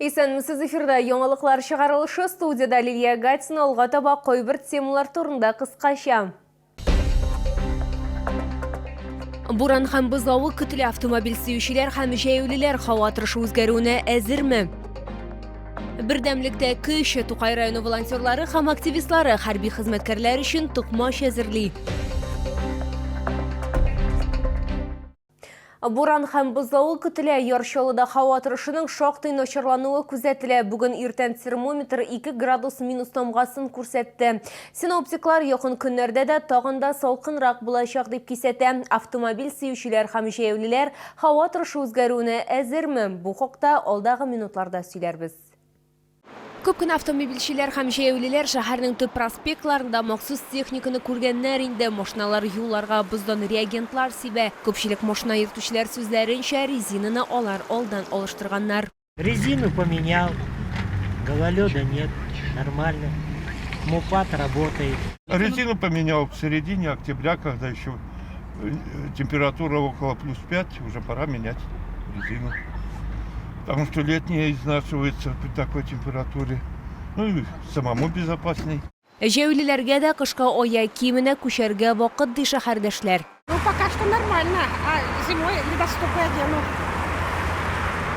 Исәнмесез, эфирда яңалыклар чыгарылышы, студияда Лилия Гатина, алга таба койбір темалар турында кыскача. Буран һәм бозлавы көтелә, автомобиль сөючеләр һәм җәяүлеләр һава торышы үзгәрүенә әзерме? Бердәмлектә көч, Тукай районы волонтерлары һәм активистлары хәрби хезмәткәрләр өчен тукмаш әзерли. Буран һәм бозлавы көтелә, Ярчалыда һава торышының шактый начарлануы күзәтелә. Бүген иртән термометр 2 градус минус тамгасын күрсәтте. Синоптиклар якын көннәрдә дә тагын да салкынрак булачак дип кисәтә. Автомобиль сөючеләр һәм җәяүлеләр һава торышы үзгәрүенә әзерме? Бу хакта алдагы минутларда сөйләрбез. Күп кенә автомобильчеләр һәм җәяүлеләр шәһәрнең төп проспектларында махсус техниканы күргәннәр инде. Машиналар юлларга боздан реагентлар сибә. Күпчелек машина йөртүчеләр сүзләренчә, резинаны алар алдан алыштырганнар. Резину поменял, гололеда нет, нормально. Мопад работает. Резину поменял в середине октября, когда еще температура около +5, уже пора менять резину. Потому что летняя изнашивается при такой температуре. Ну и самому безопасней. Җәяүлеләргә дә кышка ая киеменә күчәргә вакыт ди шәһәрдәшләр. Ну, пока что нормально, а зимой ледоступы одену.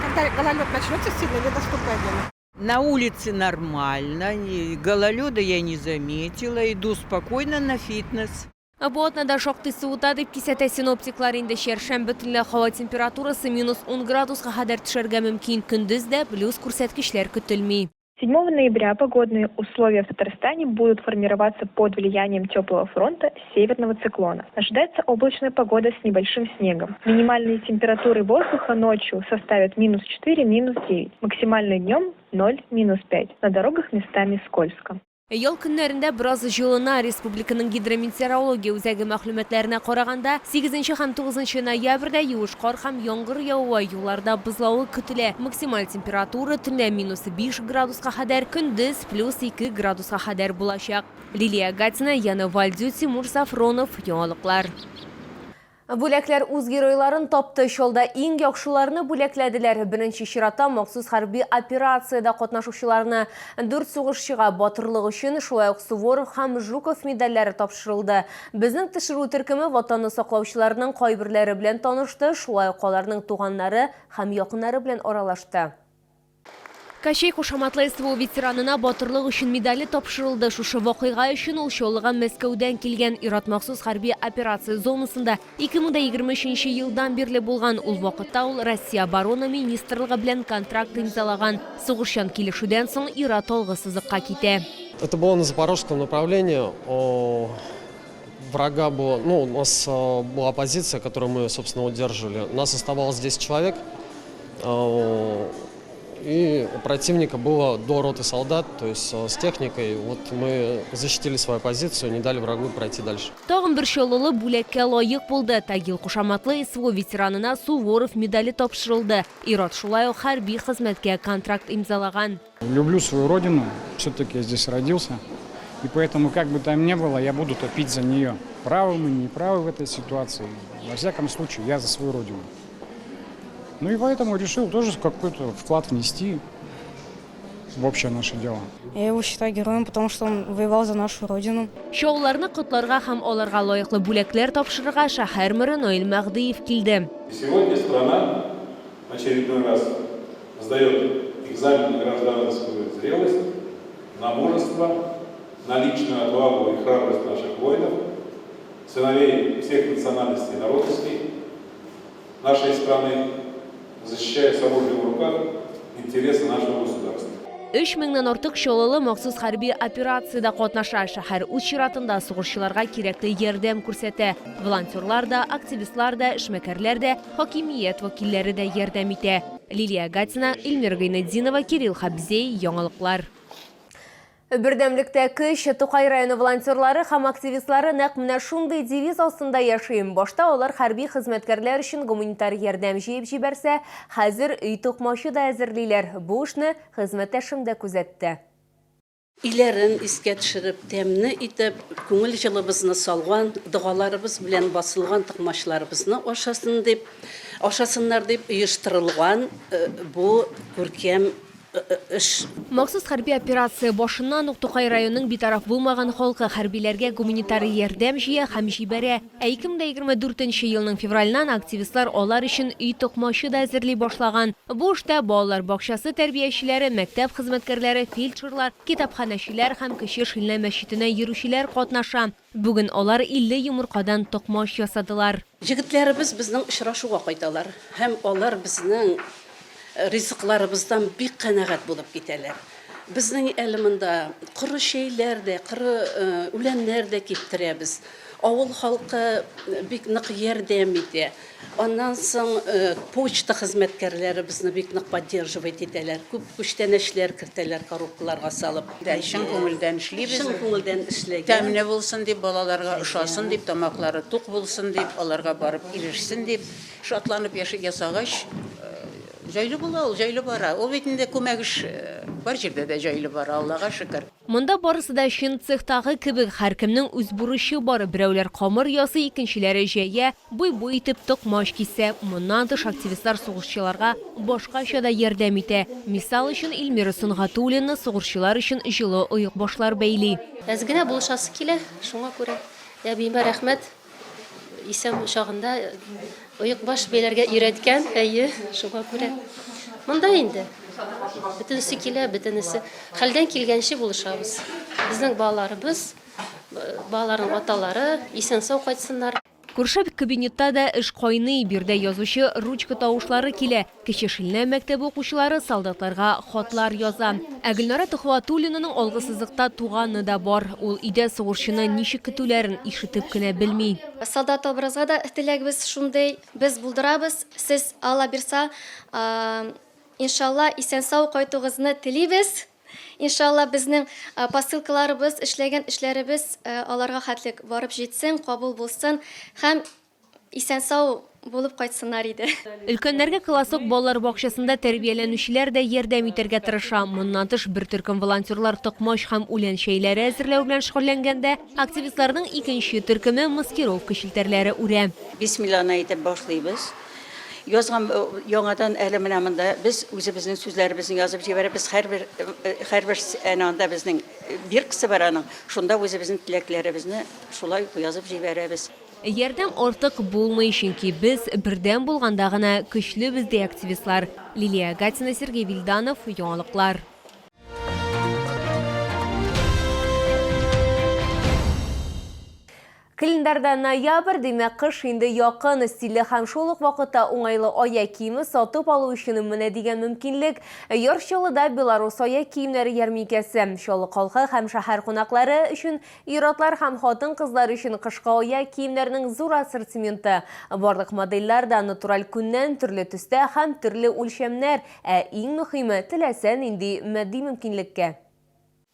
Когда гололед начнется сильно, ледоступы одену. На улице нормально, гололеда я не заметила, иду спокойно на фитнес. Бу атнада шактый суыта дип кисәтә синоптиклар, инде чәршәмбе төнлә һава температурасы -10 градуска кадәр төшәргә мөмкин. Көндез дә плюс күрсәткечләр көтелми. 7 ноября погодные условия в Татарстане будут формироваться под влиянием теплого фронта северного циклона. Ожидается облачная погода с небольшим снегом. Минимальные температуры воздуха ночью составят -4, -9. Максимальный днем 0, -5. На дорогах местами скользко. Ял көннәрендә бераз җылына. Республиканың гидрометеорология үзәге мәгълүматларына караганда, 8 һәм 9 ноябрьдә юеш кар һәм яңгыр явуы, юлларда бозлавы көтелә. Максималь температура төнлә -5 градуска кадәр, көндез +2 градуска кадәр булачак. Лилия Гатина, Яна Вальдю, Тимур Сафронов, яңалыклар. Бүләкләр үз геройларын тапты. Шолда иң яхшыларны бүләкләделәр. Беренче чиратта махсус хәрби операцияда катнашучыларны 4 сугышчыга батырлык өчен, шулай ук Суворов һәм Жуков медальләре тапшырылды. Безнең төшерү төркеме ватанны саклаучыларның кайберләре белән танышты, шулай ук аларның туганнары һәм якыннары белән аралашты. Качей кушаматлы СВО ветеранына батырлык өчен медале тапшырылды. Шушы вакыйга өчен ул Чаллыга Мәскәүдән килгән. Ират махсус хәрби операция зонасында 2023 елдан бирле булган. Ул вакытта ул Россия оборона министрлыгы белән контракт имзалаган. Сугышчан килешүдән соң Ират алгысызлыкка китә. Это было на запорожском направлении. Врага было, у нас была позиция, которую мы, собственно, удерживали. У нас оставалось 10 человек. И у противника было до роты солдат, то есть с техникой. Вот мы защитили свою позицию, не дали врагу пройти дальше. Тагын бер чаллылы бүләккә лаек булды. Тагил кушаматлы СВО ветеранына Суворов медале тапшырылды. Ират шулай ук хәрби хезмәткә контракт имзалаган. Люблю свою родину, все-таки я здесь родился. И поэтому, как бы там ни было, я буду топить за нее. Правы мы, не правы в этой ситуации. Во всяком случае, я за свою родину. Ну и поэтому решил тоже какой-то вклад внести в общее наше дело. Я его считаю героем, потому что он воевал за нашу родину. Шоуларны котларга һәм аларга лаеклы бүләкләр тапшырырга шәһәр мэры Наил Мәгъдиев килде. Сегодня страна в очередной раз сдает экзамен на гражданскую зрелость, на мужество, на личную отвагу и храбрость наших воинов, сыновей всех национальностей и народностей нашей страны, защищая с оружием в руках интересы нашего государства. 3000-нан артык чаллылы махсус хәрби операциядә катнаша. Шәһәр үз чиратында сугышчыларга кирәкле ярдәм күрсәтә. Волонтерлар да, активистлар да, эшмәкәрләр дә, хакимият вәкилләре дә ярдәм итә. Лилия Гатина, Илмир Гайнетдинова, Кирилл Хабзей, яңалыклар. Бердәмлектә көч, Тукай районы волонтерлары һәм активистлары нәкъ менә шундый девиз астында яшәйм. Башта алар хәрби хезмәткәрләр өчен гуманитар ярдәм җыеп җибәрсә, хәзер өй тукмашы да әзерлиләр. Бу эшне хезмәттәшем дә күзәтте. Иләрен искә төшереп, тәмне итеп, күңел җылыбызны салган, дугаларыбыз белән басылган тукмашларыбызны ашасыннар дип оештырылган бу күркәм Махсус хәрби операция башыннан ук Тукай районының битараф булмаган халкы хәрбиләргә гуманитарий ярдәм җыя һәм җибәрә. 2024 елның февральнан активистлар алар өчен үй токмачы да әзерли башлаган. Бу эштә балалар бакчасы тәрбиячеләре, мәктәп хезмәткәрләре, фельдшерлар, китапханәчеләр һәм кече Шилнә мәчетенә йөрүчеләр катнаша. Бүген алар 50 йомыркадан токмач ясадылар. Җегетләребез безнең очрашуга кайталар һәм алар безнең ризыкларыбыздан бик канәгать булып китәләр. Безнең әлемендә кыры шәйләр дә, кыры үләннәр дә киптерәбез. Авыл халкы бик нык ярдәм итә. Аннан соң почта хезмәткәрләре безне бик нык поддерживать итәләр. Күп күчтәнәчләр кертәләр коробкаларга салып. Чын күңелдән эшлибез. Чын күңелдән эшләгән. Тәмне булсын дип, балаларга ошасын дип, тамаклары тук булсын дип, аларга барып ирешсен дип, шатланып ясагач, җайлы була, ул җайлы бара. Ул бит инде күмәк эш бар җирдә дә җайлы бара, Аллага шөкер. Монда барысы да чын цехтагы кебек һәркемнең үз бурычы бар. Берәүләр камыр ясый, икенчеләре җәя, буй-буй итеп токмач кисә. Моннан тыш активистлар сугышчыларга башкача да ярдәм итә. Мисал өчен Илмира Сунгатуллина сугышчылар өчен җылы оек башлар бәйли. Әз генә булышасы килә, шуңа күрә. Әбиемә рәхмәт. Исәм чагында оек баш бәйләргә өйрәткән, әйе, шуңа күрә. Монда инде бөтенесе килә, бөтенесе хәлдән килгәнче булышабыз. Безнең балаларыбыз, балаларның аталары исән сау кайтсыннар. Күрше кабинетта да эш кайный, бирдә язучы ручка тавышлары килә. Кече Шилнә мәктәбе укучылары солдатларга хатлар яза. Гөлнара Тухватуллинаның алгысызлыкта туганы да бар. Ул өйдә сугышчыны ничек көтүләрен ишетеп кенә белми. Солдат образга да теләгебез шундый, без булдырабыз. Сез Алла бирса, иншалла исән сау кайтугызны телибез. Иншалла безнең посылкаларыбыз, эшләгән эшләребез аларга хәтлек барып җитсен, кабул булсын һәм исән сау булып кайтсыннар иде. Өлкәннәргә классок балалар бакчасында тәрбияләнүчеләр дә ярдәм итәргә тырыша. Моннан тыш бер төркем волонтерлар токмач һәм үлән шәйләре әзерләү белән шөгыльләнгәндә, активистларның икенче төркеме маскировка шелтәрләре үрә. Бисмиллahны әйтеп башлыйбыз. Язган яңадан әле менә монда без үзебезнең сүзләребезне язып җибәрәбез. Һәрбер әнанда безнең биркесе бар аның. Шунда үзебезнең теләкләребезне шулай язып җибәрәбез. Ярдәм артык булмый, чөнки без бердәм булганда гына көчлебез ди активистлар. Лилия Гатина, Сергей Вильданов, яңалыклар. Календарда ноябрь, демәк кыш инде якын, стильле һәм шул ук вакытта уңайлы аяк киеме сатып алу өчен менә дигән мөмкинлек. Ярчылыда Беларусь аяк киемнәре ярминкәсе, Чаллы халкы һәм шәһәр кунаклары өчен, ир-атлар һәм хатын-кызлар өчен кышкы аяк киемнәренең зур ассортименты. Барлык модельләр да натураль күннән, төрле төстә һәм төрле үлчәмнәр, иң мөһиме теләсә нинди матди мөмкинлеккә.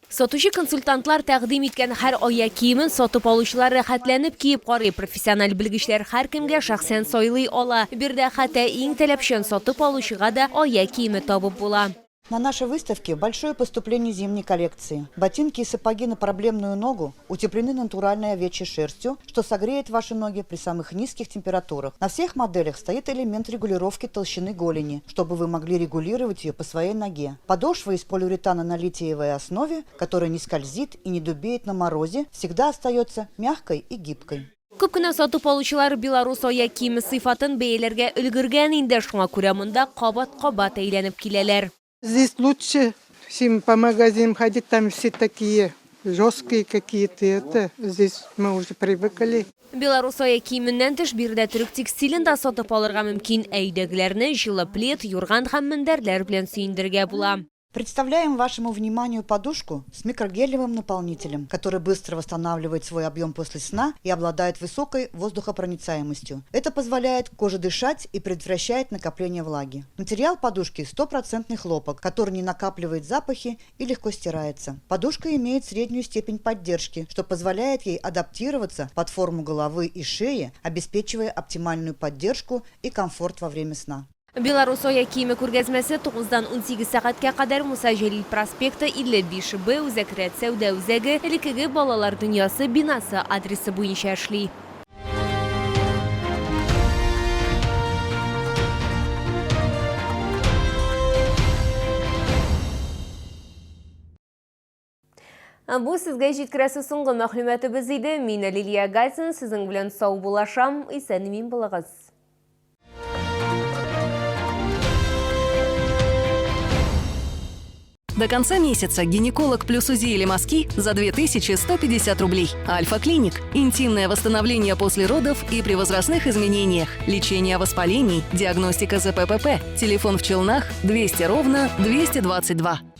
Сатучы консультантлар тәкъдим иткән һәр аяк киемен сатып алучылар рәхәтләнеп киеп карый. Профессиональ белгечләр һәркемгә шәхсән сайлый ала. Бирдә хәтта иң таләпчән сатып алучыга да аяк киеме табып була. На нашей выставке большое поступление зимней коллекции. Ботинки и сапоги на проблемную ногу утеплены натуральной овечьей шерстью, что согреет ваши ноги при самых низких температурах. На всех моделях стоит элемент регулировки толщины голени, чтобы вы могли регулировать ее по своей ноге. Подошва из полиуретана на литиевой основе, которая не скользит и не дубеет на морозе, всегда остается мягкой и гибкой. Күп кенә сатып алучылар Беларусь аяк киеме сыйфатын бәяләргә өлгергән инде, шуңа күрә монда кабат-кабат әйләнеп киләләр. Здесь лучше, чем по магазинам ходить, там все такие жесткие какие-то. Здесь мы уже привыкли. Беларусь аяк киеменнән тыш бирдә төрек текстилен дә сатып алырга мөмкин. Әйдәгеләрне җылы плед, юрган һәм мендәрләр белән сөендергә була. Представляем вашему вниманию подушку с микрогелевым наполнителем, который быстро восстанавливает свой объем после сна и обладает высокой воздухопроницаемостью. Это позволяет коже дышать и предотвращает накопление влаги. Материал подушки 100% хлопок, который не накапливает запахи и легко стирается. Подушка имеет среднюю степень поддержки, что позволяет ей адаптироваться под форму головы и шеи, обеспечивая оптимальную поддержку и комфорт во время сна. Беларусь аяк киеме күргәзмәсе 9-дан 18 сәгатькә кадәр Муса Җәлил проспекты 55Б Үзәкрәт сәүдә үзәге элекеге балалар дөньясы бинасы адресы буенча эшли. Бу сезгә җиткерәсе соңгы мәгълүматыбыз иде. Мин Лилия Гайсын, сезнең белән сау булашам. Исән мин булыгыз. До конца месяца гинеколог плюс УЗИ или мазки за 2150 рублей. Альфа-клиник. Интимное восстановление после родов и при возрастных изменениях. Лечение воспалений. Диагностика ЗППП. Телефон в Челнах 200 ровно 222.